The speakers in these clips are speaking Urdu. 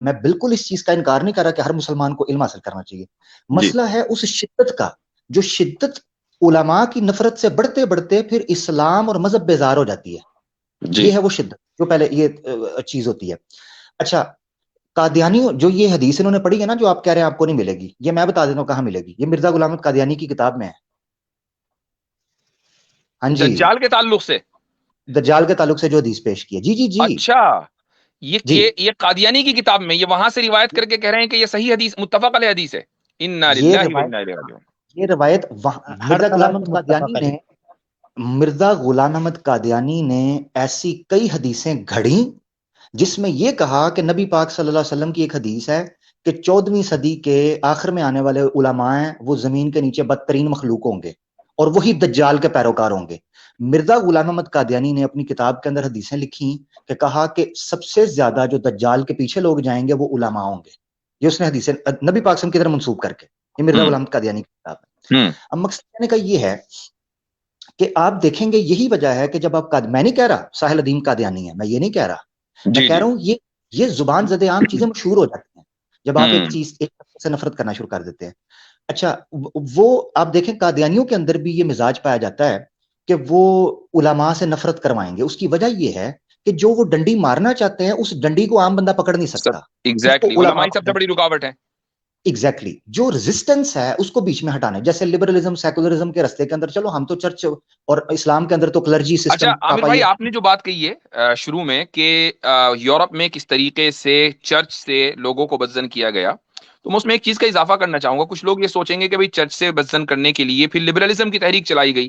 میں بالکل اس چیز کا انکار نہیں کر رہا کہ ہر مسلمان کو علم حاصل کرنا چاہیے. جی مسئلہ ہے اس شدت کا، جو شدت علماء کی نفرت سے بڑھتے بڑھتے پھر اسلام اور مذہب بیزار ہو جاتی ہے. جی یہ ہے وہ شدت جو پہلے یہ چیز ہوتی ہے. اچھا، قادیانی جو یہ حدیث انہوں نے پڑھی ہے نا، جو آپ کہہ رہے ہیں آپ کو نہیں ملے گی، یہ میں بتا دیتا ہوں کہاں ملے گی. یہ مرزا غلام احمد قادیانی کی کتاب میں ہے. ہاں جی، دجال کے تعلق سے؟ دجال کے تعلق سے جو حدیث پیش کی ہے. جی جی جی اچھا، یہ جی. یہ قادیانی کی کتاب میں، یہ وہاں سے روایت کر کے کہہ رہے ہیں کہ یہ صحیح حدیث، متفق علیہ حدیث ہے. انا یہ للہ و روایت انا الیہ راجعون. یہ روایت ہر مرزا طرح غلام سے احمد قادیانی متفق نے، علیہ. مرزا غلام احمد قادیانی نے ایسی کئی حدیثیں گھڑیں جس میں یہ کہا کہ نبی پاک صلی اللہ علیہ وسلم کی ایک حدیث ہے کہ 14ویں صدی کے آخر میں آنے والے علماء ہیں وہ زمین کے نیچے بدترین مخلوق ہوں گے اور وہی دجال کے پیروکار ہوں گے. مرزا غلام احمد قادیانی نے اپنی کتاب کے اندر حدیثیں لکھی کہ کہا کہ سب سے زیادہ جو دجال کے پیچھے لوگ جائیں گے وہ علماء ہوں گے. یہ اس نے حدیثیں نبی پاک صلی اللہ علیہ وسلم کی طرف منسوب کر کے، یہ مرزا غلام احمد قادیانی کی کتاب ہے. اب مقصد کہنے کا یہ ہے کہ آپ دیکھیں گے یہی وجہ ہے کہ جب آپ میں نہیں کہہ رہا ساحل ادیم قادیانی ہے، میں یہ نہیں کہہ رہا، میں جی کہہ جی رہا ہوں یہ زبان زدے عام چیزیں مشہور ہو جاتی ہیں جب آپ ایک چیز ایک سے نفرت کرنا شروع کر دیتے ہیں. اچھا، وہ آپ دیکھیں قادیانیوں کے اندر بھی یہ مزاج پایا جاتا ہے کہ وہ علماء سے نفرت کروائیں گے. اس کی وجہ یہ ہے کہ جو وہ ڈنڈی مارنا چاہتے ہیں اس ڈنڈی کو عام بندہ پکڑ نہیں سب سکتا، اس کو ایگزیکٹلی علماء علماء ہی سب سے بڑی رکاوٹ ہے. ایگزیکٹلی جو ریزسٹنس ہے اس کو بیچ میں ہٹانا ہے. جیسے لبرلزم سیکولرزم کے رستے کے اندر چلو ہم تو چرچ اور اسلام کے اندر تو کلرجی اچھا سسٹم عامر بھائی، آپ نے جو بات کہی ہے شروع میں کہ یورپ میں کس طریقے سے چرچ سے لوگوں کو بدزن کیا گیا، تو میں اس میں ایک چیز کا اضافہ کرنا چاہوں گا. کچھ لوگ یہ سوچیں گے کہ بھئی چرچ سے بدزن کرنے کے لیے پھر لبرلزم کی تحریک چلائی گئی.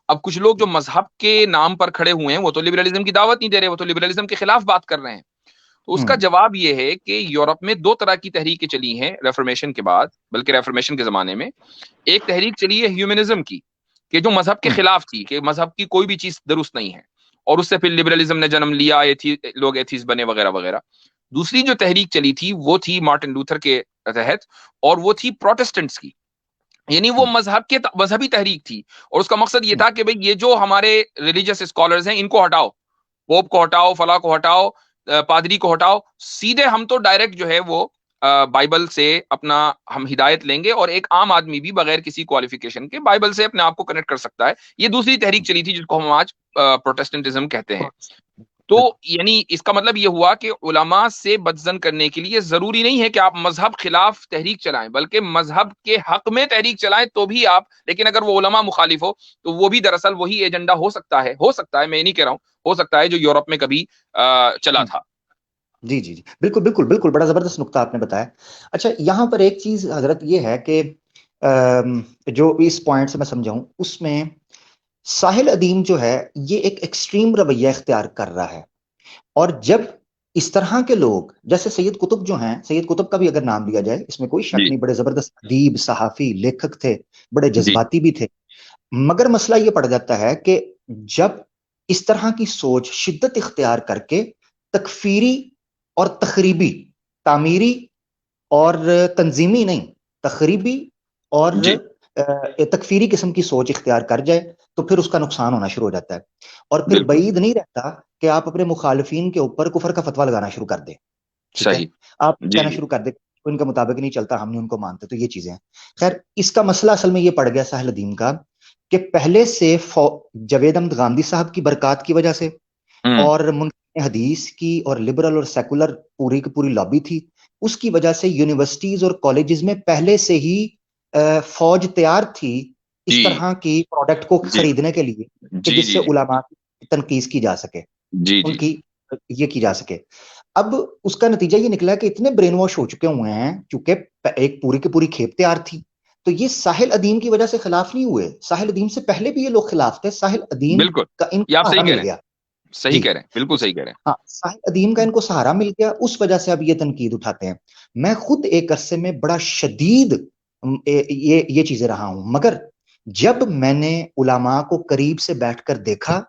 اب کچھ لوگ جو مذہب کے نام پر کھڑے ہوئے ہیں وہ تو لبرلزم کی دعوت نہیں دے رہے، وہ تو لبرلزم کے خلاف بات کر رہے ہیں. تو اس کا جواب یہ ہے کہ یورپ میں دو طرح کی تحریکیں چلی ہیں ریفارمیشن کے بعد، بلکہ ریفارمیشن کے زمانے میں. ایک تحریک چلی ہے ہیومنزم کی، کہ جو مذہب کے خلاف تھی، کہ مذہب کی کوئی بھی چیز درست نہیں ہے، اور اس سے پھر لبرلزم نے جنم لیا، لوگ ایتھیس بنے وغیرہ وغیرہ. دوسری جو تحریک چلی تھی وہ تھی مارٹن لوتھر کے تحت، اور وہ تھی پروٹسٹنٹس کی، یعنی وہ مذہبی تحریک تھی. اور اس کا مقصد یہ تھا کہ بھئی یہ جو ہمارے ریلیجس اسکالرز ہیں ان کو ہٹاؤ، پوپ کو ہٹاؤ، فلاں کو ہٹاؤ، پادری کو ہٹاؤ، سیدھے ہم تو ڈائریکٹ جو ہے وہ بائبل سے اپنا ہم ہدایت لیں گے، اور ایک عام آدمی بھی بغیر کسی کوالیفیکیشن کے بائبل سے اپنے آپ کو کنیکٹ کر سکتا ہے. یہ دوسری تحریک چلی تھی جس کو ہم آج پروٹسٹنٹزم کہتے ہیں. تو یعنی اس کا مطلب یہ ہوا کہ علماء سے بدزن کرنے کے لیے ضروری نہیں ہے کہ آپ مذہب خلاف تحریک چلائیں، بلکہ مذہب کے حق میں تحریک چلائیں تو بھی آپ، لیکن اگر وہ علماء مخالف ہو تو وہ بھی دراصل وہی ایجنڈا ہو سکتا ہے، میں یہ نہیں کہہ رہا ہوں، ہو سکتا ہے جو یورپ میں کبھی چلا تھا. جی جی جی بالکل بالکل بالکل، بڑا زبردست نقطہ آپ نے بتایا. اچھا، یہاں پر ایک چیز حضرت یہ ہے کہ جو اس پوائنٹ سے میں سمجھاؤں، اس میں ساحل ادیم جو ہے یہ ایک ایکسٹریم رویہ اختیار کر رہا ہے. اور جب اس طرح کے لوگ جیسے سید قطب جو ہیں، سید قطب کا بھی اگر نام لیا جائے اس میں کوئی شک جی نہیں، بڑے زبردست ادیب، صحافی، لیکھک تھے، بڑے جی جذباتی بھی تھے. مگر مسئلہ یہ پڑ جاتا ہے کہ جب اس طرح کی سوچ شدت اختیار کر کے تکفیری اور تخریبی، تعمیری اور تنظیمی نہیں، تخریبی اور جی تکفیری قسم کی سوچ اختیار کر جائے تو پھر اس کا نقصان ہونا شروع ہو جاتا ہے. اور پھر بالکل بعید نہیں رہتا کہ آپ اپنے مخالفین کے اوپر کفر کا فتویٰ لگانا شروع کر دیں. ٹھیک ہے، صحیح. آپ جی کہنا جی شروع کر دیں ان کے مطابق نہیں چلتا، ہم نہیں ان کو مانتے. تو یہ چیزیں ہیں. خیر، اس کا مسئلہ اصل میں یہ پڑ گیا ساحل ادیم کا کہ پہلے سے جاوید احمد غامدی صاحب کی برکات کی وجہ سے اور منکرین حدیث کی اور لبرل اور سیکولر پوری کی پوری لابی تھی، اس کی وجہ سے یونیورسٹیز اور کالجز میں پہلے سے ہی فوج تیار تھی اس جی طرح کی پروڈکٹ کو جی خریدنے کے لیے کہ جی جس سے جی علماء کی تنقید کی جا سکے، جی ان جی کی یہ کی جا سکے. اب اس کا نتیجہ یہ نکلا کہ اتنے برین واش ہو چکے ہوئے ہیں چونکہ ایک پوری کی پوری کھیپ تیار تھی. تو یہ ساحل ادیم کی وجہ سے خلاف نہیں ہوئے، ساحل ادیم سے پہلے بھی یہ لوگ خلاف تھے. ساحل ادیم بالکل. کا ان کو یہ آپ صحیح سہارا کہہ مل رہے گیا. ہیں، صحیح جی، کہہ رہے ہیں، بالکل صحیح کہہ رہے ہاں، ساحل ادیم کا ان کو سہارا مل گیا، اس وجہ سے اب یہ تنقید اٹھاتے ہیں. میں خود ایک عرصے میں بڑا شدید یہ چیزیں رہا ہوں، مگر جب میں نے علماء کو قریب سے بیٹھ کر دیکھا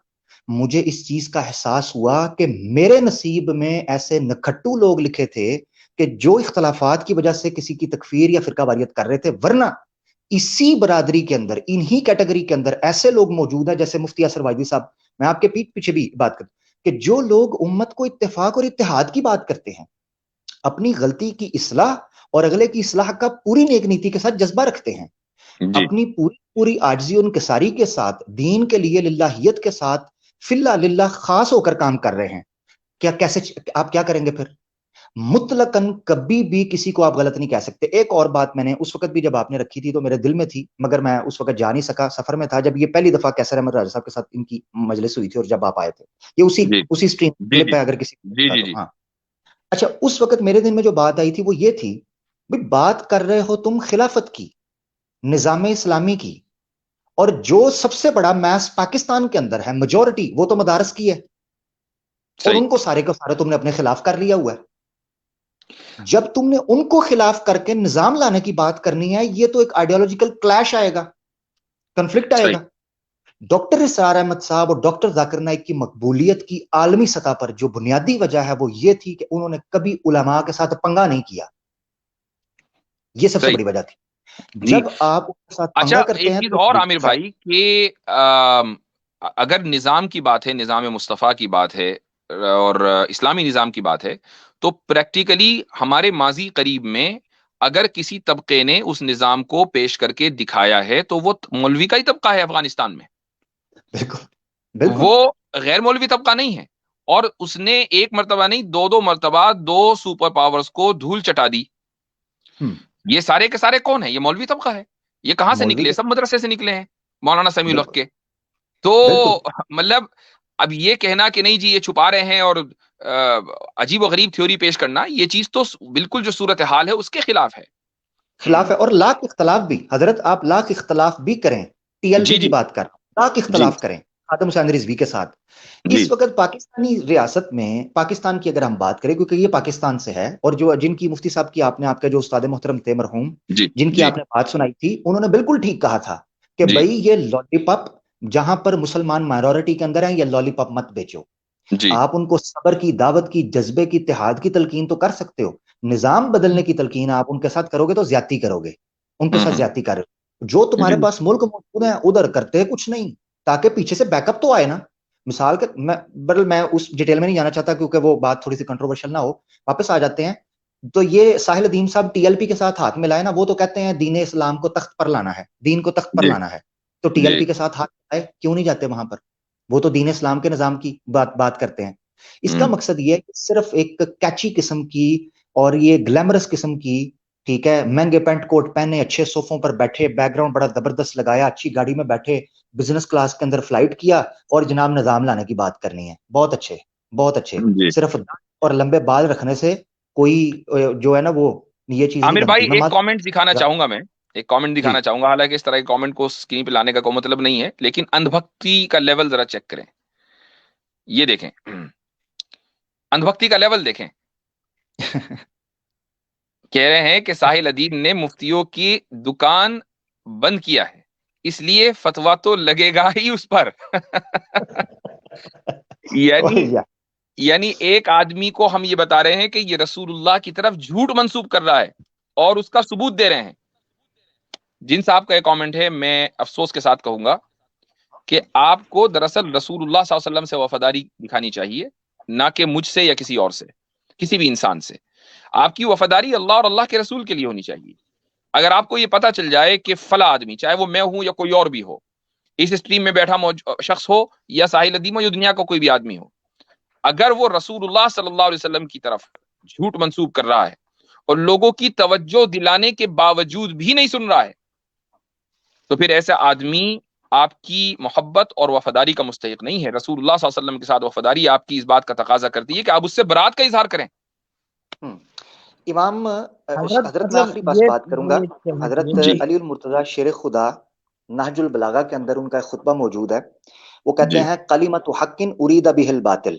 مجھے اس چیز کا احساس ہوا کہ میرے نصیب میں ایسے نکھٹو لوگ لکھے تھے کہ جو اختلافات کی وجہ سے کسی کی تکفیر یا فرقہ واریت کر رہے تھے، ورنہ اسی برادری کے اندر، انہی کیٹیگری کے اندر ایسے لوگ موجود ہیں جیسے مفتی یاسر واجدی صاحب، میں آپ کے پیٹھ پیچھے بھی بات کرتا کہ جو لوگ امت کو اتفاق اور اتحاد کی بات کرتے ہیں. اپنی غلطی کی اصلاح اور اگلے کی اصلاح کا پوری نیک نیتی کے ساتھ جذبہ رکھتے ہیں، جی اپنی پوری عاجزی اور انکساری کے ساتھ، دین کے لیے للہیت کے ساتھ، فی للہ خاص ہو کر کام کر رہے ہیں. کیسے آپ کیا کریں گے پھر؟ مطلقاً کبھی بھی کسی کو آپ غلط نہیں کہہ سکتے. ایک اور بات میں نے اس وقت بھی جب آپ نے رکھی تھی تو میرے دل میں تھی، مگر میں اس وقت جا نہیں سکا، سفر میں تھا، جب یہ پہلی دفعہ کیسر احمد راجہ صاحب کے ساتھ ان کی مجلس ہوئی تھی اور جب آپ آئے تھے، یہ جی اسی اسٹریم جی کلپ جی ہے اگر کسی جی کو جی تو. جی ہاں اچھا، اس وقت میرے دل میں جو بات آئی تھی وہ یہ تھی، بھئی بات کر رہے ہو تم خلافت کی، نظام اسلامی کی، اور جو سب سے بڑا میس پاکستان کے اندر ہے میجورٹی، وہ تو مدارس کی ہے، اور صحیح ان کو سارے کا سارا تم نے اپنے خلاف کر لیا ہوا ہے. جب تم نے ان کو خلاف کر کے نظام لانے کی بات کرنی ہے، یہ تو ایک آئیڈیالوجیکل کلیش آئے گا، کنفلکٹ آئے صحیح گا. ڈاکٹر اسرار احمد صاحب اور ڈاکٹر ذاکر نائک کی مقبولیت کی عالمی سطح پر جو بنیادی وجہ ہے وہ یہ تھی کہ انہوں نے کبھی علماء کے ساتھ پنگا نہیں کیا. یہ سب سے صحیح بڑی وجہ تھی. جی. جب آپ ان کے ساتھ اچھا پنگا کرتے ایک ہیں چیز تو اور عامر بھائی کہ اگر نظام کی بات ہے، نظام مصطفیٰ کی بات ہے اور اسلامی نظام کی بات ہے، تو پریکٹیکلی ہمارے ماضی قریب میں اگر کسی طبقے نے اس نظام کو پیش کر کے دکھایا ہے تو وہ مولوی کا ہی طبقہ ہے افغانستان میں. بالکل بالکل وہ غیر مولوی طبقہ نہیں ہے. اور اس نے ایک مرتبہ نہیں، دو مرتبہ دو سپر پاورز کو دھول چٹا دی. ہم، یہ سارے کے سارے کون ہیں؟ یہ مولوی طبقہ ہے. یہ کہاں سے مولوی نکلے؟ سب مدرسے سے نکلے ہیں، مولانا سمیع الحق بالکل کے. تو بالکل مطلب اب یہ کہنا کہ نہیں جی یہ چھپا رہے ہیں اور عجیب و غریب تھیوری پیش کرنا، یہ چیز تو بالکل جو صورتحال ہے اس کے خلاف ہے. خلاف ہے. اور لاکھ اختلاف بھی حضرت، آپ لاکھ اختلاف بھی کریں، ٹی ایل پی جی کی جی بات کر، لاکھ جی اختلاف کریں خاتم حسین رضوی کے ساتھ. جی اس وقت پاکستانی ریاست میں، پاکستان کی اگر ہم بات کریں کیونکہ یہ پاکستان سے ہے، اور جو جن کی مفتی صاحب کی آپ کے جو استاد محترم تھے مرحوم، جی جن کی جی آپ نے بات سنائی تھی، انہوں نے بالکل ٹھیک کہا تھا کہ جی بھائی یہ لالی پاپ جہاں پر مسلمان مائنورٹی کے اندر ہیں، یہ لالی پاپ مت بیچو. جی آپ ان کو صبر کی، دعوت کی، جذبے کی، اتحاد کی تلقین تو کر سکتے ہو، نظام بدلنے کی تلقین آپ ان کے ساتھ کرو گے تو زیادتی کرو گے، ان کے ساتھ ہوں زیادتی کر رہے ہو. جو تمہارے جی پاس ملک موجود ہیں ادھر کرتے کچھ نہیں، تاکہ پیچھے سے بیک اپ تو آئے نا. مثال کے میں اس ڈیٹیل میں نہیں جانا چاہتا کیونکہ وہ بات تھوڑی سی کنٹروورشل نہ ہو، واپس آ جاتے ہیں. تو یہ ساحل الدین صاحب ٹی ایل پی کے ساتھ ہاتھ ملائے نا، وہ تو کہتے ہیں دین اسلام کو تخت پر لانا ہے، دین کو تخت پر جی لانا ہے. تو ٹی ایل جی پی کے ساتھ ہاتھ ملائے، کیوں نہیں جاتے وہاں پر؟ وہ تو دین اسلام کے نظام کی بات کرتے ہیں. اس کا ہوں مقصد یہ ہے کہ صرف ایک کیچی قسم کی اور یہ گلیمرس قسم کی، ٹھیک ہے، مہنگے پینٹ کوٹ پہنے، اچھے صوفوں پر بیٹھے، بیک گراؤنڈ بڑا زبردست لگایا، اچھی گاڑی میں بیٹھے، بزنس کلاس کے اندر فلائٹ کیا اور جناب نظام لانے کی بات کرنی ہے. بہت اچھے، بہت اچھے. جی. صرف اور لمبے بال رکھنے سے کوئی جو ہے نا وہ یہ چیز نہیں عامر بنتی. بھائی میں ایک کامنٹ دکھانا چاہوں گا، میں ایک کامنٹ جی دکھانا چاہوں گا، حالانکہ اس طرح کے کامنٹ کو اسکرین پہ لانے کا کوئی مطلب نہیں ہے، لیکن اندھ بھکتی کا لیول ذرا چیک کریں. یہ دیکھیں اندھ بھکتی کا لیول دیکھیں. کہہ رہے ہیں کہ ساحل ادیب نے مفتیوں کی دکان بند کیا ہے، اس لیے فتوا تو لگے گا ہی اس پر. یعنی یعنی ایک آدمی کو ہم یہ بتا رہے ہیں کہ یہ رسول اللہ کی طرف جھوٹ منسوب کر رہا ہے اور اس کا ثبوت دے رہے ہیں. جن صاحب کا یہ کامنٹ ہے، میں افسوس کے ساتھ کہوں گا کہ آپ کو دراصل رسول اللہ صلی اللہ علیہ وسلم سے وفاداری دکھانی چاہیے، نہ کہ مجھ سے یا کسی اور سے، کسی بھی انسان سے. آپ کی وفاداری اللہ اور اللہ کے رسول کے لیے ہونی چاہیے. اگر آپ کو یہ پتا چل جائے کہ فلاں آدمی، چاہے وہ میں ہوں یا کوئی اور بھی ہو، اس اسٹریم میں بیٹھا شخص ہو یا ساحل ادیم ہو یا دنیا کا کوئی بھی آدمی ہو، اگر وہ رسول اللہ صلی اللہ علیہ وسلم کی طرف جھوٹ منسوب کر رہا ہے اور لوگوں کی توجہ دلانے کے باوجود بھی نہیں سن رہا ہے، تو پھر ایسا آدمی آپ کی محبت اور وفاداری کا مستحق نہیں ہے. رسول اللہ صلی اللہ علیہ وسلم کے ساتھ وفاداری آپ کی اس بات کا تقاضا کرتی ہے کہ آپ اس سے برات کا اظہار کریں. امام حضرت حضرت میں مطلب آخری پاس بات کروں گا. یہ کہنا حضرت جی علی المرتضی شیر خدا نہج البلاغہ کے اندر ان کا ایک خطبہ موجود ہے. وہ کہتے جی ہیں کلمۃ حق ارید بہ الباطل.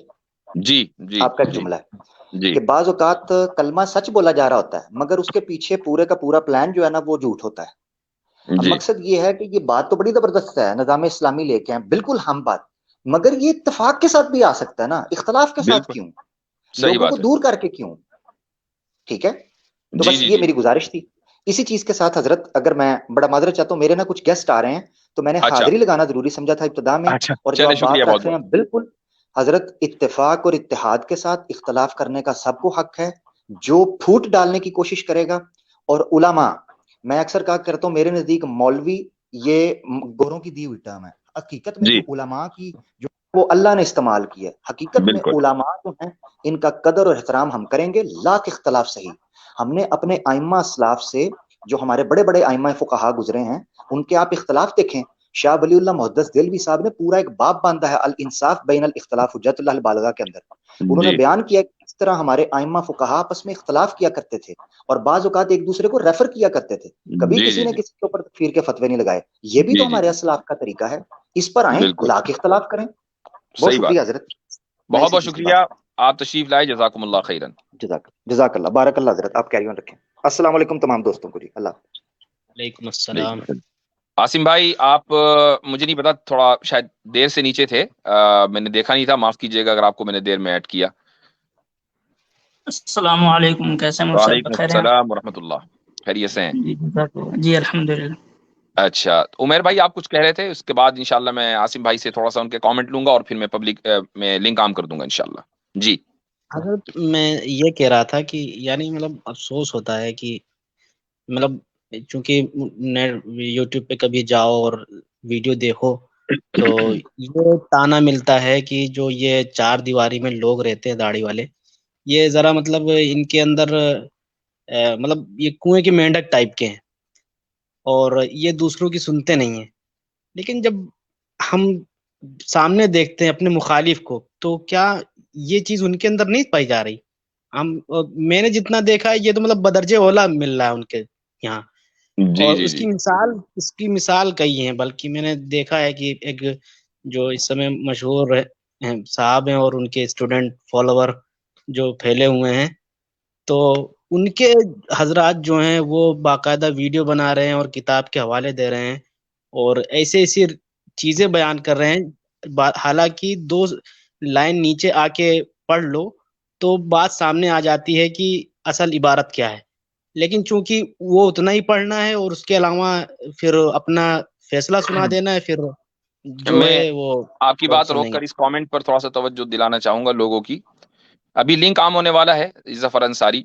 جی جی آپ کا ایک جی جملہ ہے جی کہ بعض اوقات کلمہ سچ بولا جا رہا ہوتا ہے مگر اس کے پیچھے پورے کا پورا پلان جو ہے نا وہ جھوٹ ہوتا ہے. اب جی مقصد یہ ہے کہ یہ بات تو بڑی زبردست ہے، نظام اسلامی لے کے ہیں، بالکل ہم بات، مگر یہ اتفاق کے ساتھ بھی آ سکتا ہے نا، اختلاف کے ساتھ بالکل کیوں؟ صحیح لوگوں کو بات ہے. دور کر کے کیوں؟ ٹھیک ہے. تو جی بس جی یہ جی میری گزارش تھی. اسی چیز کے ساتھ حضرت اگر میں بڑا معذرت چاہتا ہوں، میرے نا کچھ گیسٹ آ رہے ہیں تو میں نے اچھا حاضری لگانا ضروری سمجھا تھا ابتدا میں، اچھا اور جو چلے آپ شکریہ بات بہت رکھ رہے بہت. ہیں بالکل حضرت اتفاق اور اتحاد کے ساتھ، اختلاف کرنے کا سب کو حق ہے، جو پھوٹ ڈالنے کی کوشش کرے گا، اور علماء، میں اکثر کہا کرتا ہوں میرے نزدیک مولوی یہ گوروں کی دی ہوئی ٹرم ہے، حقیقت میں جی جو علماء کی جو وہ اللہ نے استعمال کی ہے، حقیقت میں بالکل علماء جو ہیں ان کا قدر اور احترام ہم کریں گے، لاکھ اختلاف صحیح۔ ہم نے اپنے ائمہ اسلاف سے جو ہمارے بڑے بڑے ائمہ فقہا گزرے ہیں ان کے آپ اختلاف دیکھیں، شاہ ولی اللہ محدث دہلوی صاحب نے پورا ایک باب باندھا ہے الانصاف بین الاختلاف حجت اللہ البالغہ کے اندر، انہوں نے جی بیان کیا کہ اس طرح ہمارے ائمہ فقہا آپس میں اختلاف کیا کرتے تھے اور بعض اوقات ایک دوسرے کو ریفر کیا کرتے تھے، کبھی جی کسی جی نے جی کسی کے اوپر تکفیر کے فتوے نہیں لگائے، یہ بھی جی تو جی ہمارے اسلاف کا طریقہ ہے، اس پر آئیں بالکل لا کے اختلاف کریں۔ بہت صحیح بات، شکریہ حضرت، میں بہت اسی بہت چیز کی شکریہ، بات آپ تشریف لائے، جزاکم اللہ خیرن۔ جزاک اللہ، بارک اللہ حضرت، آپ کیری آن رکھیں۔ السلام علیکم تمام دوستوں کو، جی اللہ حافظ۔ وعلیکم السلام۔ عاصم بھائی آپ مجھے نہیں پتا، تھوڑا شاید دیر سے نیچے تھے، میں نے دیکھا نہیں تھا، معاف کیجیے گا اگر آپ کو میں نے دیر میں ایڈ کیا۔ السلام علیکم، کیسے ہیں صاحب؟ وعلیکم بخیر ہیں؟ السلام ورحمۃ اللہ، خیریت سے ہیں؟ جی الحمدللہ۔ اچھا عمیر بھائی آپ کچھ کہہ رہے تھے، اس کے بعد انشاءاللہ میں عاصم بھائی سے تھوڑا سا ان کے کامنٹ لوں گا اور پھر میں پبلک میں لنک عام کر دوں گا انشاءاللہ۔ جی حضرت میں یہ کہہ رہا تھا کہ یعنی مطلب افسوس ہوتا ہے کہ مطلب چونکہ یوٹیوب پہ کبھی جاؤ اور ویڈیو دیکھو تو یہ تانا ملتا ہے کہ جو یہ چار دیواری میں لوگ رہتے ہیں داڑھی والے، یہ ذرا مطلب ان کے اندر مطلب یہ کنویں کے مینڈک ٹائپ کے ہیں اور یہ دوسروں کی سنتے نہیں ہیں، لیکن جب ہم سامنے دیکھتے ہیں اپنے مخالف کو تو کیا یہ چیز ان کے اندر نہیں پائی جا رہی؟ میں نے جتنا دیکھا ہے یہ تو مطلب بدرجے اولا مل رہا ہے ان کے یہاں، جی اور جی جی اس کی مثال کئی ہیں، بلکہ میں نے دیکھا ہے کہ ایک جو اس سمے مشہور صاحب ہیں اور ان کے اسٹوڈنٹ فالوور جو پھیلے ہوئے ہیں، تو ان کے حضرات جو ہیں وہ باقاعدہ ویڈیو بنا رہے ہیں اور کتاب کے حوالے دے رہے ہیں اور ایسے ایسی چیزیں بیان کر رہے ہیں، حالانکہ دو لائن نیچے آ کے پڑھ لو تو بات سامنے آ جاتی ہے کہ اصل عبارت کیا ہے، لیکن چونکہ وہ اتنا ہی پڑھنا ہے اور اس کے علاوہ پھر اپنا فیصلہ سنا دینا ہے، پھر جو میں ہے وہ آپ کی لوگ بات روک سنیں کر گے۔ اس کامنٹ پر تھوڑا سا توجہ دلانا چاہوں گا لوگوں کی۔ ابھی لنک عام ہونے والا ہے، ظفر انصاری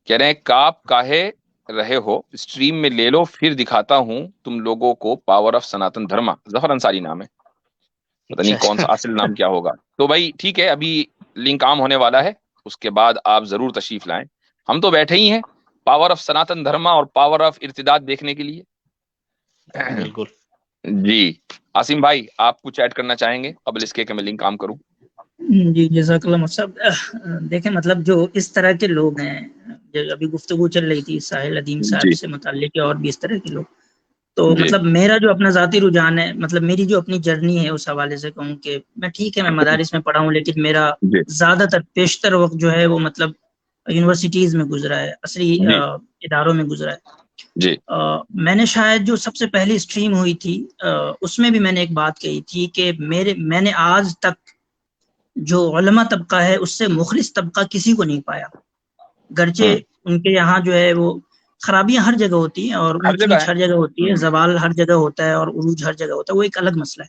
کہہ رہے ہیں کاپ کاہے رہے ہو، اسٹریم میں لے لو پھر دکھاتا ہوں تم لوگوں کو پاور آف سناتن دھرما۔ ظفر انصاری نام ہے، پتہ اچھا نہیں کون سا اصل نام کیا ہوگا۔ تو بھائی ٹھیک ہے، ابھی لنک عام ہونے والا ہے، اس کے بعد آپ ضرور تشریف لائیں، ہم تو بیٹھے ہی ہیں پاور آف سناتن دھرما اور پاور آف ارتداد دیکھنے کے لیے۔ بالکل۔ جی عاصم بھائی آپ کچھ ایڈ کرنا چاہیں گے قبل اس کے کہ میں لنک عام کروں؟ جی جزاک اللہ صاحب۔ دیکھیں مطلب جو اس طرح کے لوگ ہیں، جو ابھی گفتگو چل رہی تھی ساحل ادیم صاحب جی سے متعلق اور بھی اس طرح کے لوگ، تو جی مطلب میرا جو اپنا ذاتی رجحان ہے، مطلب میری جو اپنی جرنی ہے اس حوالے سے کہوں کہ میں ٹھیک ہے میں مدارس میں پڑھا ہوں، لیکن میرا جی زیادہ تر بیشتر وقت جو ہے وہ مطلب یونیورسٹیز میں گزرا ہے، عصری جی اداروں میں گزرا ہے۔ جی میں نے شاید جو سب سے پہلی اسٹریم ہوئی تھی اس میں بھی میں نے ایک بات کہی تھی کہ میں نے آج تک جو علماء طبقہ ہے اس سے مخلص طبقہ کسی کو نہیں پایا، گرچہ ان کے یہاں جو ہے وہ خرابیاں ہر جگہ ہوتی ہیں اور ہر اونچ جگہ نیچ ہے۔ ہر جگہ ہوتی ہے، زوال ہر جگہ ہوتا ہے اور عروج ہر جگہ ہوتا ہے، وہ ایک الگ مسئلہ ہے،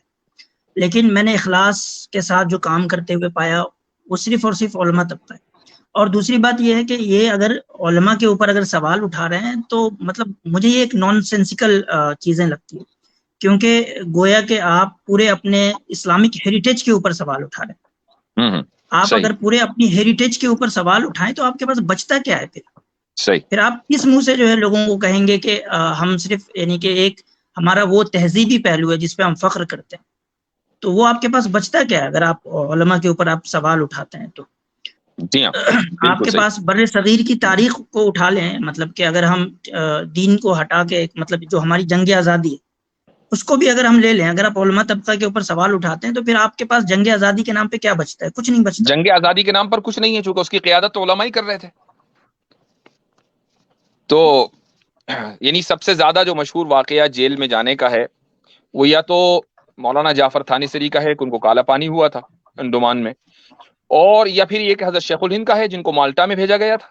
لیکن میں نے اخلاص کے ساتھ جو کام کرتے ہوئے پایا وہ صرف اور صرف علماء طبقہ ہے۔ اور دوسری بات یہ ہے کہ یہ اگر علماء کے اوپر اگر سوال اٹھا رہے ہیں تو مطلب مجھے یہ ایک نان سینسیکل چیزیں لگتی ہیں، کیونکہ گویا کہ آپ پورے اپنے اسلامک ہیریٹیج کے اوپر سوال اٹھا رہے ہیں۔ آپ صحیح اگر پورے اپنی ہیریٹیج کے اوپر سوال اٹھائیں تو آپ کے پاس بچتا کیا ہے؟ صحیح پھر آپ کس منہ سے جو ہے لوگوں کو کہیں گے کہ ہم صرف یعنی کہ ایک ہمارا وہ تہذیبی پہلو ہے جس پہ ہم فخر کرتے ہیں، تو وہ آپ کے پاس بچتا کیا ہے اگر آپ علماء کے اوپر آپ سوال اٹھاتے ہیں؟ تو جی ہاں آپ بالکل کے صحیح۔ پاس بر صغیر کی تاریخ کو اٹھا لیں، مطلب کہ اگر ہم دین کو ہٹا کے مطلب جو ہماری جنگ آزادی ہے اس کو بھی اگر ہم لے لیں، اگر آپ علماء طبقہ کے اوپر سوال اٹھاتے ہیں تو پھر آپ کے پاس جنگ آزادی کے نام پہ کیا بچتا ہے؟ کچھ نہیں بچتا۔ جنگ آزادی کے نام پر کچھ نہیں ہے، چونکہ اس کی قیادت تو علماء ہی کر رہے تھے۔ تو یعنی سب سے زیادہ جو مشہور واقعہ جیل میں جانے کا ہے وہ یا تو مولانا جعفر تھانیسری کا ہے کہ ان کو کالا پانی ہوا تھا انڈمان میں، اور یا پھر یہ کہ حضرت شیخ الہند کا ہے جن کو مالٹا میں بھیجا گیا تھا۔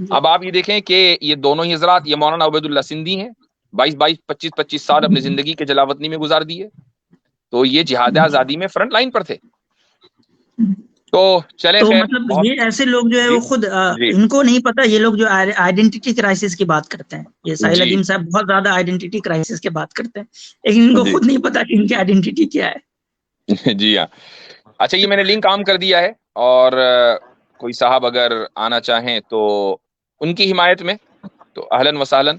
اب آپ یہ دیکھیں کہ یہ دونوں ہی حضرات، یہ مولانا عبید اللہ سندھی ہیں، 22 سال اپنی زندگی کے جلاوطنی میں گزار دیے، تو یہ جہاد آزادی میں فرنٹ لائن پر تھے۔ تو چلیں تو خیر مطلب یہ ایسے لوگ جو ہے جی وہ خود جی ان کو نہیں پتا، یہ لوگ جو آئیڈینٹی کرائسس کی بات کرتے ہیں، یہ ساحل جی عدیم صاحب بہت زیادہ آئیڈینٹی کرائسس کی بات کرتے ہیں، لیکن ان کو جی خود نہیں پتا کہ ان کی آئیڈینٹی کیا ہے۔ جی ہاں. اچھا یہ میں نے لنک عام کر دیا ہے، اور کوئی صاحب اگر آنا چاہیں تو ان کی حمایت میں تو اہلاً وسہلاً،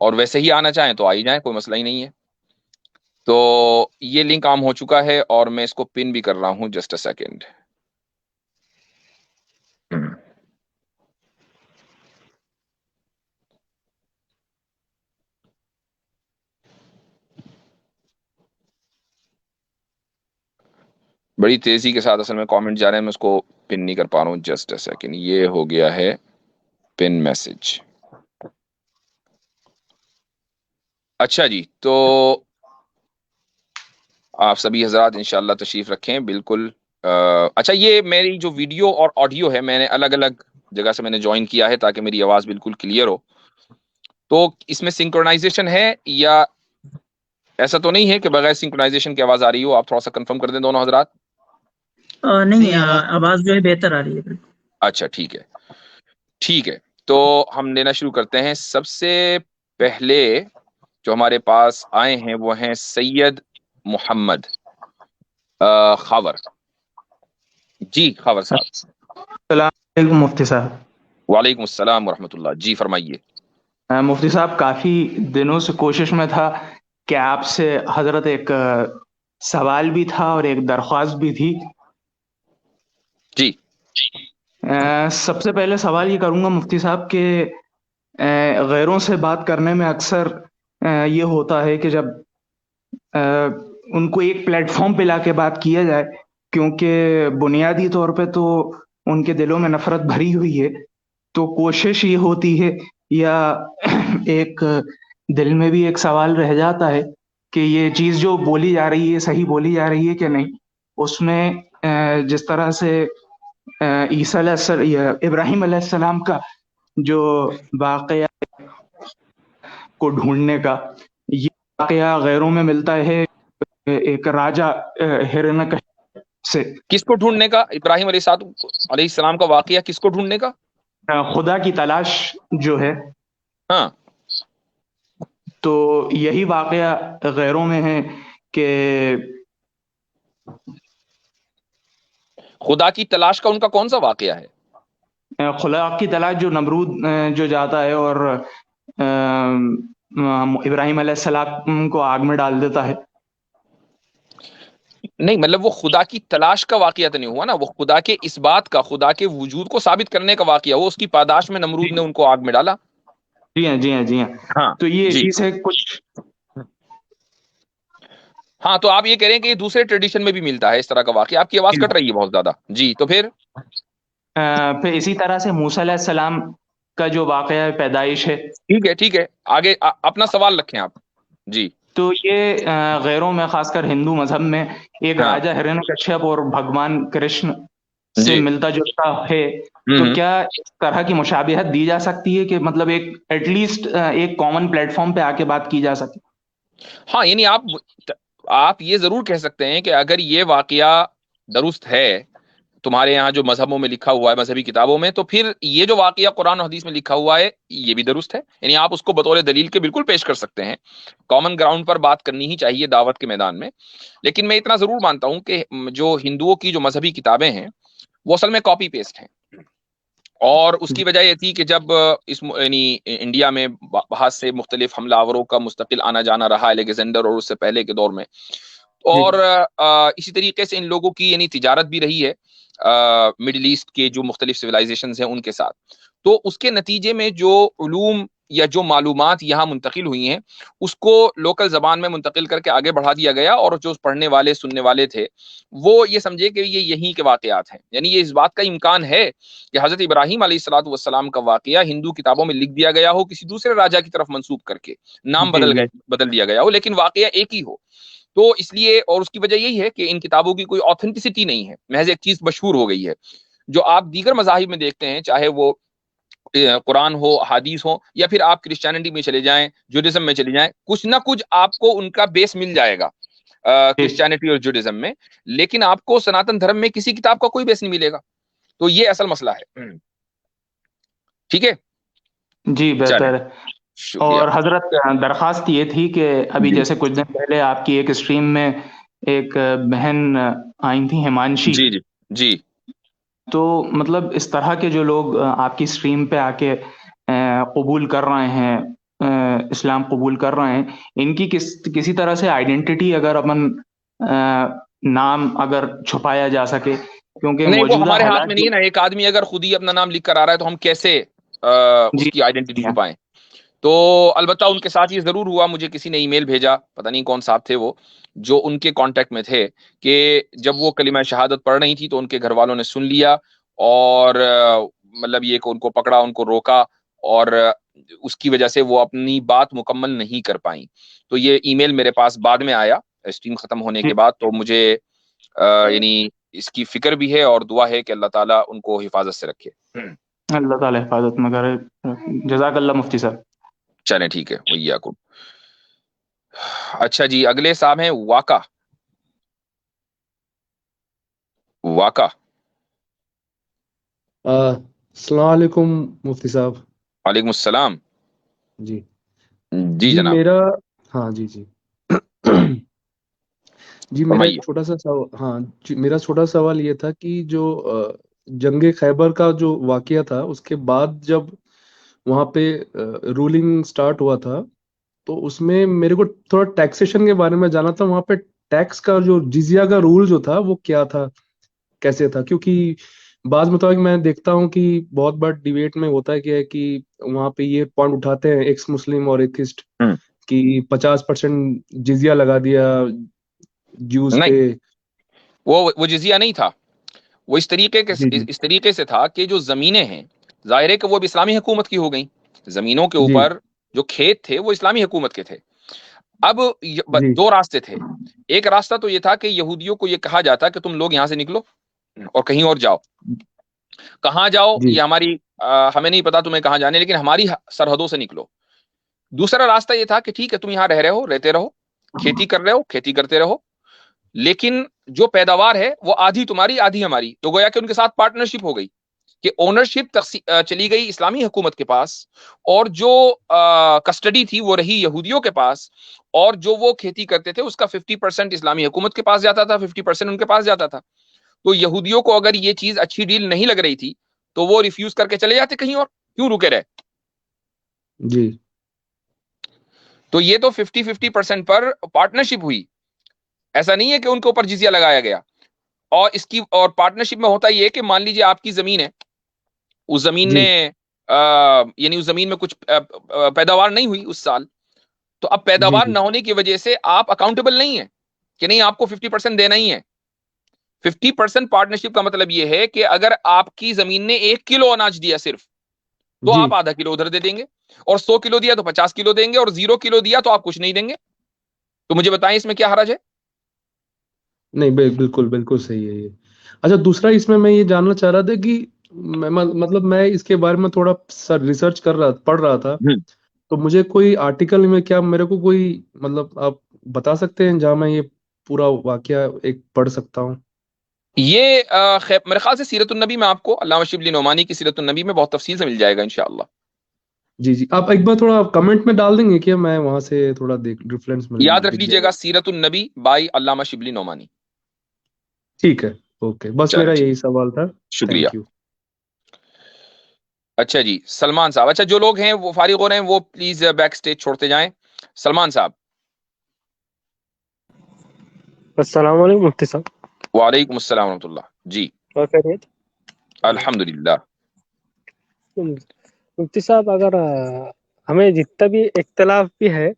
اور ویسے ہی آنا چاہیں تو آ ہی جائیں، کوئی مسئلہ ہی نہیں ہے. تو یہ لنک عام ہو چکا ہے، اور میں اس کو پن بھی کر رہا ہوں. Just a second. بڑی تیزی کے ساتھ اصل میں کامنٹ جا رہے ہیں، میں اس کو پن نہیں کر پا رہا ہوں. Just a second. یہ ہو گیا ہے پن میسج. اچھا جی، تو آپ سبھی حضرات انشاءاللہ تشریف رکھیں بالکل. اچھا یہ میری جو ویڈیو اور آڈیو ہے میں نے الگ الگ جگہ سے میں نے جوائن کیا ہے تاکہ میری آواز بالکل کلیئر ہو. تو اس میں سنکرونائزیشن ہے یا ایسا تو نہیں ہے کہ بغیر سنکرونائزیشن کی آواز آ رہی ہو؟ آپ تھوڑا سا کنفرم کر دیں دونوں حضرات. نہیں، آواز جو ہے بہتر آ رہی ہے بالکل۔ اچھا ٹھیک ہے ٹھیک ہے. تو ہم لینا شروع کرتے ہیں. سب سے پہلے جو ہمارے پاس آئے ہیں وہ ہیں سید محمد خاور. جی خاور صاحب. السلام علیکم مفتی صاحب۔ وعلیکم السلام ورحمۃ اللہ. جی فرمائیے. مفتی صاحب کافی دنوں سے کوشش میں تھا کہ آپ سے حضرت ایک سوال بھی تھا اور ایک درخواست بھی تھی۔ جی سب سے پہلے سوال یہ کروں گا مفتی صاحب کہ غیروں سے بات کرنے میں اکثر یہ ہوتا ہے کہ جب ان کو ایک پلیٹ فارم پہ لا کے بات کیا جائے، کیونکہ بنیادی طور پہ تو ان کے دلوں میں نفرت بھری ہوئی ہے، تو کوشش یہ ہوتی ہے یا ایک دل میں بھی ایک سوال رہ جاتا ہے کہ یہ چیز جو بولی جا رہی ہے صحیح بولی جا رہی ہے کہ نہیں۔ اس میں جس طرح سے عیسیٰ علیہ السلام یا ابراہیم علیہ السلام کا جو واقعہ کو ڈھونڈنے کا، یہ واقعہ غیروں میں ملتا ہے ایک راجا ہرنیکشپ سے۔ کس کو ڈھونڈنے کا؟ ابراہیم علیہ السلام کا واقعہ کس کو ڈھونڈنے کا؟ خدا کی تلاش جو ہے، ہاں تو یہی واقعہ غیروں میں ہے کہ خدا کی تلاش کا ان کا کون سا واقعہ ہے؟ خدا کی تلاش جو نمرود جو جاتا ہے اور ابراہیم علیہ السلام کو آگ میں ڈال دیتا ہے۔ نہیں مطلب وہ خدا کی تلاش کا واقعہ تو نہیں ہوا نا، وہ خدا کے اس بات کا، خدا کے وجود کو ثابت کرنے کا واقعہ، وہ اس کی پاداش میں نمرود نے ان کو آگ میں ڈالا. جی ہاں جی ہاں جی ہاں۔ ہاں تو یہ جی چیز ہے کچھ۔ ہاں تو آپ یہ کہہ رہے ہیں کہ یہ دوسرے ٹریڈیشن میں بھی ملتا ہے اس طرح کا واقعہ. آپ کی آواز کٹ رہی ہے بہت زیادہ. جی تو پھر پھر اسی طرح سے موسیٰ علیہ السلام کا جو واقعہ پیدائش ہے، ٹھیک ہے آگے اپنا سوال رکھیں آپ. جی تو یہ غیروں میں خاص کر ہندو مذہب میں ایک ہاں راجا ہرنیکشپ اور بھگوان کرشن سے جی ملتا جلتا ہے۔ تو کیا اس طرح کی مشابہت دی جا سکتی ہے کہ مطلب ایک ایٹ لیسٹ ایک کامن پلیٹ فارم پہ آ کے بات کی جا سکے؟ ہاں یعنی آپ یہ ضرور کہہ سکتے ہیں کہ اگر یہ واقعہ درست ہے تمہارے یہاں جو مذہبوں میں لکھا ہوا ہے، مذہبی کتابوں میں، تو پھر یہ جو واقعہ قرآن و حدیث میں لکھا ہوا ہے یہ بھی درست ہے. یعنی آپ اس کو بطور دلیل کے بالکل پیش کر سکتے ہیں. کامن گراؤنڈ پر بات کرنی ہی چاہیے دعوت کے میدان میں. لیکن میں اتنا ضرور مانتا ہوں کہ جو ہندوؤں کی جو مذہبی کتابیں ہیں وہ اصل میں کاپی پیسٹ ہیں. اور اس کی وجہ یہ تھی کہ جب یعنی انڈیا میں باہر سے مختلف حملہ آوروں کا مستقل آنا جانا رہا الیگزینڈر اور اس سے پہلے کے دور میں، اور اسی طریقے سے ان لوگوں کی یعنی تجارت بھی رہی ہے مڈل ایسٹ کے جو مختلف سویلائزیشنز ہیں ان کے ساتھ. تو اس کے نتیجے میں جو علوم یا جو معلومات یہاں منتقل ہوئی ہیں اس کو لوکل زبان میں منتقل کر کے آگے بڑھا دیا گیا، اور جو پڑھنے والے سننے والے تھے وہ یہ سمجھے کہ یہ یہیں کے واقعات ہیں. یعنی یہ اس بات کا امکان ہے کہ حضرت ابراہیم علیہ الصلوۃ والسلام کا واقعہ ہندو کتابوں میں لکھ دیا گیا ہو کسی دوسرے راجا کی طرف منسوب کر کے، نام بدل دیا گیا ہو، لیکن واقعہ ایک ہی ہو. تو اس لیے، اور اس کی وجہ یہی ہے کہ ان کتابوں کی کوئی آتھینٹسٹی نہیں ہے، محض ایک چیز مشہور ہو گئی ہے. جو آپ دیگر مذاہب میں دیکھتے ہیں، چاہے وہ قرآن ہو، حدیث ہو، یا پھر آپ کرسچینٹی میں چلے جائیں، جوڈیزم میں چلے جائیں، کچھ نہ کچھ آپ کو ان کا بیس مل جائے گا. کرسچینٹی اور جوڈازم میں، لیکن آپ کو سناتن دھرم میں کسی کتاب کا کوئی بیس نہیں ملے گا. تو یہ اصل مسئلہ ہے. ٹھیک ہے جی بہتر ہے. شکریہ. اور حضرت درخواست یہ تھی کہ ابھی جیسے کچھ دن پہلے آپ کی ایک اسٹریم میں ایک بہن آئی تھی ہمانشی، جی جی جی تو مطلب اس طرح کے جو لوگ آپ کی اسٹریم پہ آ کے قبول کر رہے ہیں، اسلام قبول کر رہے ہیں، ان کی کسی طرح سے آئیڈینٹی اگر اپن نام اگر چھپایا جا سکے، کیونکہ نہیں، وہ موجودہ ہمارے ہاتھ حالات میں نہیں ہے نا. ایک آدمی اگر خود ہی اپنا نام لکھ کر آ رہا ہے تو ہم کیسے اس جی کی آئیڈینٹی چھپائیں؟ تو البتہ ان کے ساتھ یہ ضرور ہوا، مجھے کسی نے ای میل بھیجا، پتہ نہیں کون صاحب تھے وہ، جو ان کے کانٹیکٹ میں تھے، کہ جب وہ کلمہ شہادت پڑھ رہی تھی تو ان کے گھر والوں نے سن لیا، اور مطلب یہ کہ ان کو پکڑا، ان کو روکا، اور اس کی وجہ سے وہ اپنی بات مکمل نہیں کر پائیں. تو یہ ای میل میرے پاس بعد میں آیا اسٹریم ختم ہونے کے بعد. تو مجھے یعنی اس کی فکر بھی ہے اور دعا ہے کہ اللہ تعالیٰ ان کو حفاظت سے رکھے. اللہ تعالیٰ حفاظت میں کرے. جزاک اللہ مفتی صاحب. چلیں ٹھیک ہے. ویاکم. اچھا جی، اگلے صاحب ہیں واقع. السلام علیکم مفتی صاحب. وعلیکم السلام. جی جی جناب میرا جی میرا ایک فرمائیے. چھوٹا سا میرا چھوٹا سوال یہ تھا کہ جو جنگ خیبر کا جو واقعہ تھا، اس کے بعد جب وہاں پہ رولنگ سٹارٹ ہوا تھا، تو اس میں میرے کو تھوڑا ٹیکسیشن کے بارے میں جانا تھا. وہاں پہ ٹیکس کا جو جزیہ کا رول جو تھا وہ کیا تھا، کیسے تھا؟ کیونکہ بعض مطابق میں دیکھتا ہوں کہ بہت بڑا ڈیبیٹ میں ہوتا ہے کیا ہے کہ وہاں پہ یہ پوائنٹ اٹھاتے ہیں ایکس مسلم اور ایتھسٹ کہ 50% جزیہ لگا دیا جوز نہیں، پہ. وہ جزیہ نہیں تھا. وہ اس جی طریقے سے تھا کہ جو زمینیں ہیں، ظاہر ہے کہ وہ اب اسلامی حکومت کی ہو گئیں. زمینوں کے جی اوپر جو کھیت تھے وہ اسلامی حکومت کے تھے. اب جی دو راستے تھے. ایک راستہ تو یہ تھا کہ یہودیوں کو یہ کہا جاتا کہ تم لوگ یہاں سے نکلو اور کہیں اور جاؤ. کہاں جاؤ جی یہ ہمیں نہیں پتا تمہیں کہاں جانے، لیکن ہماری سرحدوں سے نکلو. دوسرا راستہ یہ تھا کہ ٹھیک ہے تم یہاں رہتے رہو، کھیتی کر رہے ہو، کھیتی کرتے رہو، لیکن جو پیداوار ہے وہ آدھی تمہاری آدھی ہماری. تو گویا کہ ان کے ساتھ پارٹنرشپ ہو گئی کہ اونرشپ چلی گئی اسلامی حکومت کے پاس، اور جو کسٹڈی تھی وہ رہی یہودیوں کے پاس، اور جو وہ کھیتی کرتے تھے اس کا 50% اسلامی حکومت کے پاس جاتا تھا، 50% ان کے پاس جاتا تھا. تو یہودیوں کو اگر یہ چیز اچھی ڈیل نہیں لگ رہی تھی تو وہ ریفیوز کر کے چلے جاتے کہیں اور، کیوں رکے رہے. جی تو یہ تو 50% پر پارٹنرشپ ہوئی. ایسا نہیں ہے کہ ان کے اوپر جزیہ لگایا گیا. اور پارٹنرشپ میں ہوتا یہ کہ مان لیجیے آپ کی زمین ہے، اس زمین نے یعنی اس زمین میں کچھ پیداوار نہیں ہوئی اس سال، تو اب جی پیداوار جی نہ ہونے کی وجہ سے آپ اکاؤنٹیبل نہیں ہیں کہ نہیں آپ کو 50% دینا ہی ہے. 50% پارٹنرشپ کا مطلب یہ ہے کہ اگر آپ کی زمین نے 1 کلو اناج دیا صرف، تو جی آپ آدھا کلو ادھر دے دیں گے، اور 100 کلو دیا تو 50 کلو دیں گے، اور 0 کلو دیا تو آپ کچھ نہیں دیں گے. تو مجھے بتائیں اس میں کیا حرج ہے؟ نہیں، بالکل بالکل صحیح ہے یہ. اچھا، دوسرا اس میں یہ جاننا چاہ رہا تھا کہ مطلب میں اس کے بارے میں تھوڑا سا ریسرچ پڑھ رہا تھا، تو مجھے کوئی آرٹیکل میں کیا میرے کو کوئی مطلب آپ بتا سکتے ہیں جہاں میں یہ پورا واقعہ ایک پڑھ سکتا ہوں؟ یہ میرے خیال سے سیرت النبی میں آپ کو علامہ شبلی نعمانی کی سیرت النبی میں بہت تفصیل سے مل جائے گا انشاءاللہ. جی آپ ایک بار تھوڑا کمنٹ میں ڈال دیں گے کیا؟ میں وہاں سے تھوڑا ریفرنس یاد رکھ دکھ لیجئے جائے گا، گا. سیرت النبی بائی علامہ شبلی نعمانی. ٹھیک ہے، اوکے، بس چلیں میرا ٹھیک، یہی سوال تھا. شکریہ. Thank you. اچھا جی، سلمان صاحب. اچھا، جو لوگ ہیں وہ فارغ ہو رہے ہیں وہ پلیز بیک سٹیج چھوڑتے جائیں. سلمان صاحب. السلام علیکم مفتی صاحب. وعلیکم السلام ورحمۃ اللہ. جی اور خیریت؟ الحمدللہ. مفتی صاحب، اگر ہمیں جتنا بھی اختلاف بھی ہے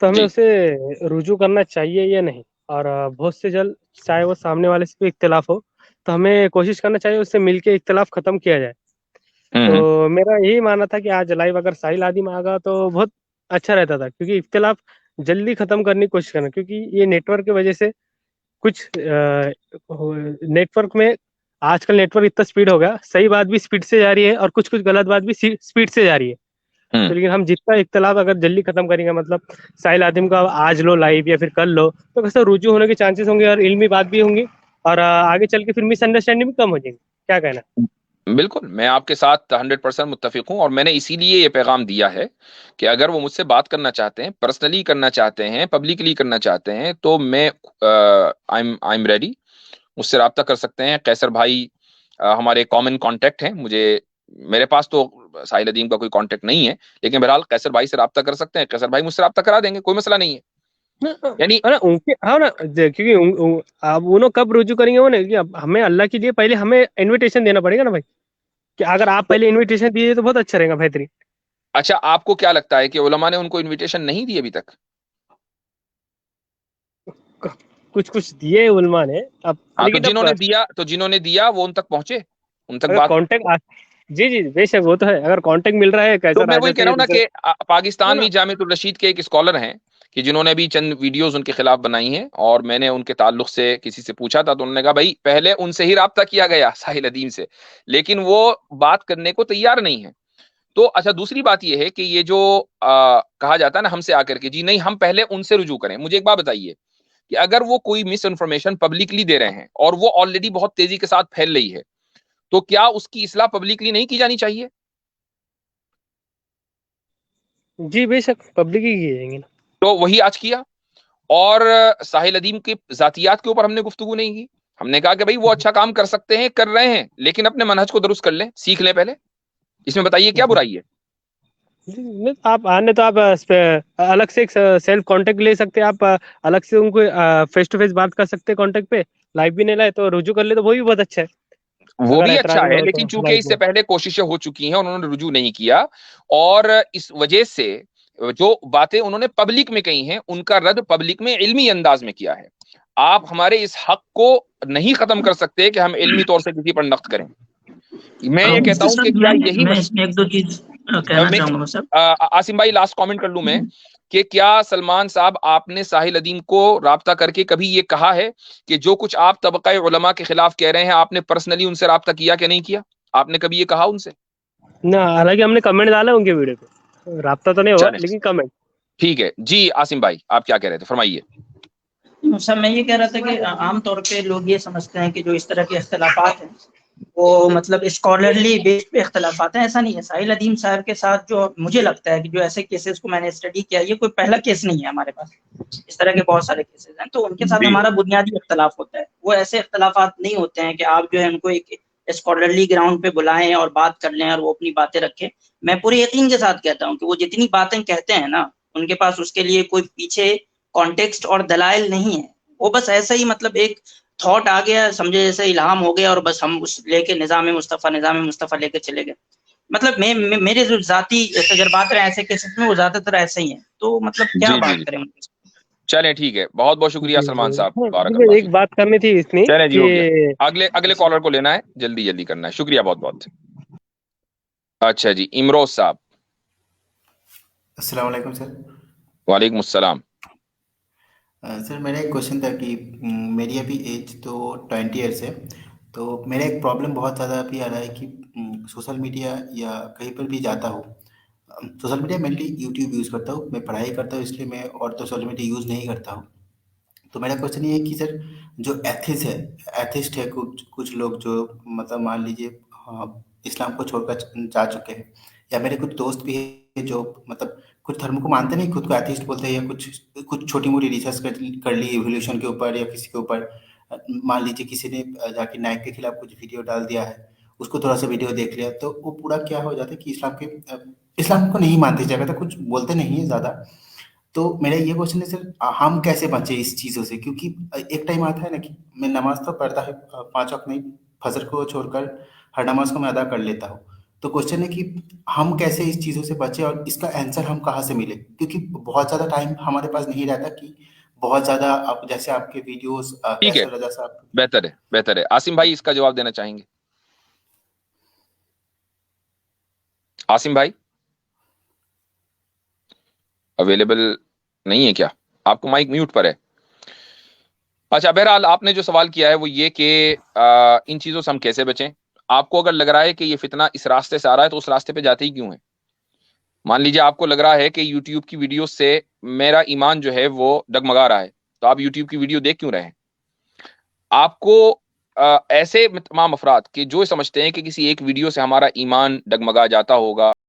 تو ہمیں جی اسے رجوع کرنا چاہیے یا نہیں؟ اور بہت سے جلد چاہے وہ سامنے والے سے بھی اختلاف ہو تو ہمیں کوشش کرنا چاہیے اس سے مل کے اختلاف ختم کیا جائے. تو میرا یہی ماننا تھا کہ آج لائیو اگر ساحل آدم آ گا تو بہت اچھا رہتا تھا، کیونکہ اختلاف جلدی ختم کرنے کی کوشش کرنا، کیونکہ یہ نیٹ ورک کی وجہ سے کچھ نیٹ ورک میں آج کل نیٹ ورک اتنا سپیڈ ہو گیا، صحیح بات بھی سپیڈ سے جا رہی ہے اور کچھ غلط بات بھی سپیڈ سے جا رہی ہے. تو لیکن ہم جتنا اختلاف اگر جلدی ختم کریں گے، مطلب ساحل عظیم کا آج لو لائیو یا پھر کل لو، تو کیسا رجوع ہونے کے چانسز ہوں گے اور علمی بات بھی ہوں گی، اور آگے چل کے پھر مس انڈرسٹینڈنگ بھی کم ہو جائیں گی. کیا کہنا؟ بالکل میں آپ کے ساتھ 100% متفق ہوں، اور میں نے اسی لیے یہ پیغام دیا ہے کہ اگر وہ مجھ سے بات کرنا چاہتے ہیں، پرسنلی کرنا چاہتے ہیں، پبلکلی کرنا چاہتے ہیں، تو میں آئی ایم ریڈی. مجھ سے رابطہ کر سکتے ہیں. قیصر بھائی ہمارے کامن کانٹیکٹ ہیں. میرے پاس تو ساحل عظیم کا کوئی کانٹیکٹ نہیں ہے، لیکن بہرحال قیصر بھائی سے رابطہ کر سکتے ہیں. قیصر بھائی مجھ سے رابطہ کرا دیں گے، کوئی مسئلہ نہیں ہے. یعنی ہاں نا، کیونکہ اب انہوں کب رجوع کریں گے وہ نہیں، ہمیں اللہ کے لیے پہلے ہمیں انویٹیشن دینا پڑے گا نا بھائی، کہ اگر آپ پہلے انویٹیشن دیے تو بہت اچھا رہے گا، بہترین. اچھا، آپ کو کیا لگتا ہے کہ علماء نے ان کو انویٹیشن نہیں دی ابھی تک؟ کچھ دیے علماء نے. اب ہاں، تو لیکن جنہوں نے دیا وہ ان تک پہنچے، ان تک اگر بات. کانٹیکٹ، جی بے شک وہ تو ہے، اگر کانٹیکٹ مل رہا ہے کیسا تو میں وہی راجہ کہہ سے رہا ہوں نا کہ پاکستان نا. میں جامعۃ الرشید کے ایک اسکالر ہیں کہ جنہوں نے بھی چند ویڈیوز ان کے خلاف بنائی ہیں، اور میں نے ان کے تعلق سے کسی سے پوچھا تھا، تو انہوں نے کہا بھائی پہلے ان سے ہی رابطہ کیا گیا ساحل عظیم سے، لیکن وہ بات کرنے کو تیار نہیں ہے. تو اچھا، دوسری بات یہ ہے کہ یہ جو کہا جاتا ہے نا ہم سے آ کر کے، جی نہیں، ہم پہلے ان سے رجوع کریں. مجھے ایک بات بتائیے کہ اگر وہ کوئی مس انفارمیشن پبلکلی دے رہے ہیں اور وہ آلریڈی بہت تیزی کے ساتھ پھیل رہی ہے، تو کیا اس کی اصلاح پبلکلی نہیں کی جانی چاہیے؟ جی بے شک پبلک ہی کی جائیں گے نا. تو وہی آج کیا. اور ساحل عظیم کی ذاتیات کے اوپر ہم نے گفتگو نہیں کی. ہم نے کہا کہ بھائی وہ اچھا کام کر سکتے ہیں، کر رہے ہیں، لیکن اپنے منہج کو درست کر لیں، سیکھ لیں پہلے. اس میں بتائیے کیا برائی ہے؟ آپ آنے تو آپ الگ سے ایک سیلف کانٹیکٹ لے سکتے ہیں، آپ الگ سے ان کو فیس ٹو فیس بات کر سکتے ہیں کانٹیکٹ پہ. لائف بھی نہیں لائے تو رجوع کر لے تو وہ بھی بہت اچھا ہے. وہ اگر بھی اعتراض اچھا نہ ہے، ہو تو لیکن چونکہ لائف اس میں سے پہلے کوششیں ہو چکی ہیں، انہوں نے رجوع نہیں کیا، اور اس وجہ سے جو باتیں انہوں نے پبلک میں کہی ہیں ان کا رد پبلک میں علمی انداز میں کیا ہے. آپ ہمارے اس حق کو نہیں ختم کر سکتے کہ ہم علمی طور سے کسی پر نقد کریں. میں یہ کہتا ہوں کہ کیا یہی میں اس میں ایک دو چیز کہنا چاہوں گا سر. آصم بھائی لاسٹ کامنٹ کر لوں میں، کہ کیا سلمان صاحب آپ نے ساحل عظیم کو رابطہ کر کے کبھی یہ کہا ہے کہ جو کچھ آپ طبقہ علماء کے خلاف کہہ رہے ہیں آپ نے پرسنلی ان سے رابطہ کیا کہ نہیں کیا؟ آپ نے کبھی یہ کہا ان سے؟ نہ، حالانکہ ہم نے کمنٹ ڈالا ان کے ویڈیو پہ، رابطہ تو نہیں ہوا چلیں لیکن کمنٹ. ٹھیک ہے. جی آصم بھائی آپ کیا کہہ رہے تھے، فرمائیے. سر میں یہ کہہ رہا تھا کہ عام طور پہ لوگ یہ سمجھتے ہیں کہ جو اس طرح کے اختلافات ہیں وہ مطلب اسکالرلی بیس پہ اختلافات ہیں. ایسا نہیں ہے. ساحل عظیم صاحب کے ساتھ جو مجھے لگتا ہے کہ جو ایسے کیسز کو میں نے اسٹڈی کیا، یہ کوئی پہلا کیس نہیں ہے ہمارے پاس. اس طرح کے بہت سارے کیسز ہیں، تو ان کے ساتھ جی ہمارا بنیادی اختلاف ہوتا ہے. وہ ایسے اختلافات نہیں ہوتے ہیں کہ آپ جو ہے ان کو ایک اسکالرلی گراؤنڈ پہ بلائیں اور بات کر لیں اور وہ اپنی باتیں رکھیں. میں پورے یقین کے ساتھ کہتا ہوں کہ وہ جتنی باتیں کہتے ہیں نا، ان کے پاس اس کے لیے کوئی پیچھے کانٹیکسٹ اور دلائل نہیں ہے. وہ بس ایسا ہی مطلب ایک تھاٹ آ گیا، سمجھے جیسے الہام ہو گیا، اور بس ہم اس لے کے نظام مصطفیٰ لے کے چلے گئے. مطلب میرے جو ذاتی تجربات رہے ایسے کیسز میں وہ زیادہ تر ایسے ہی ہیں. تو مطلب کیا جی جی بات جی کریں ان کے. چلیں ٹھیک ہے، بہت بہت شکریہ سلمان صاحب، بارک مجھے اللہ ایک فیکم. بات کرنی تھی اتنی چلیں جی، کہ ہو گیا. اگلے کالر کو لینا ہے، جلدی کرنا ہے. شکریہ بہت بہت. اچھا جی، امروز صاحب. السلام علیکم سر. وعلیکم السلام. سر میرا ایک کوشچن تھا کہ میری ابھی ایج تو 20 ایئرس ہے، تو میرا ایک پرابلم بہت زیادہ ابھی آ رہا ہے کہ سوشل میڈیا یا کہیں پر بھی جاتا ہوں، social media mainly YouTube use کرتا ہوں. میں پڑھائی کرتا ہوں اس لیے میں اور تو سوشل میڈیا یوز نہیں کرتا ہوں. تو میرا کوشچن یہ ہے کہ سر جو ایتھسٹ ہے کچھ لوگ جو مطلب مان لیجیے اسلام کو چھوڑ کر جا چکے ہیں، یا میرے کچھ دوست بھی ہیں جو مطلب کچھ دھرم کو مانتے نہیں، خود کو ایتھسٹ بولتے ہیں، یا کچھ چھوٹی موٹی ریسرچ کر لی ایولیوشن کے اوپر، یا کسی کے اوپر مان لیجیے کسی نے جا کے نائک کے خلاف کچھ ویڈیو ڈال دیا ہے، اس کو تھوڑا سا ویڈیو دیکھ لیا تو وہ پورا کیا ہو جاتا ہے کہ اسلام کو نہیں مانتے جگہ تک کچھ بولتے نہیں ہیں زیادہ. تو میرا یہ کوشچن ہے سر ہم کیسے بچیں اس چیزوں سے، کیونکہ ایک ٹائم آتا ہے نا کہ میں نماز تو پڑھتا ہے 5 وقت نہیں، فجر کو چھوڑ کر ہر نماز کو میں ادا کر لیتا ہوں. تو کوشچن ہے کہ ہم کیسے اس چیزوں سے بچیں اور اس کا آنسر ہم کہاں سے ملے، کیونکہ بہت زیادہ ٹائم ہمارے پاس نہیں رہتا کہ بہت زیادہ جیسے آپ کے ویڈیوز ٹھیک ہے، کیسر رضا صاحب. بہتر ہے. آصم بھائی اس کا جواب دینا چاہیں گے؟ آصم بھائی اویلیبل نہیں ہے کیا؟ آپ کو مائک میوٹ پر ہے. اچھا، بہرحال آپ نے جو سوال کیا ہے وہ یہ کہ ان چیزوں سے ہم کیسے بچیں. آپ کو اگر لگ رہا ہے کہ یہ فتنہ اس راستے سے آ رہا ہے تو اس راستے پہ جاتے ہی کیوں ہیں؟ مان لیجیے آپ کو لگ رہا ہے کہ یوٹیوب کی ویڈیو سے میرا ایمان جو ہے وہ ڈگمگا رہا ہے، تو آپ یوٹیوب کی ویڈیو دیکھ کیوں رہے ہیں؟ آپ کو ایسے تمام افراد کہ جو سمجھتے ہیں کہ کسی ایک ویڈیو سے ہمارا ایمان ڈگمگا جاتا ہوگا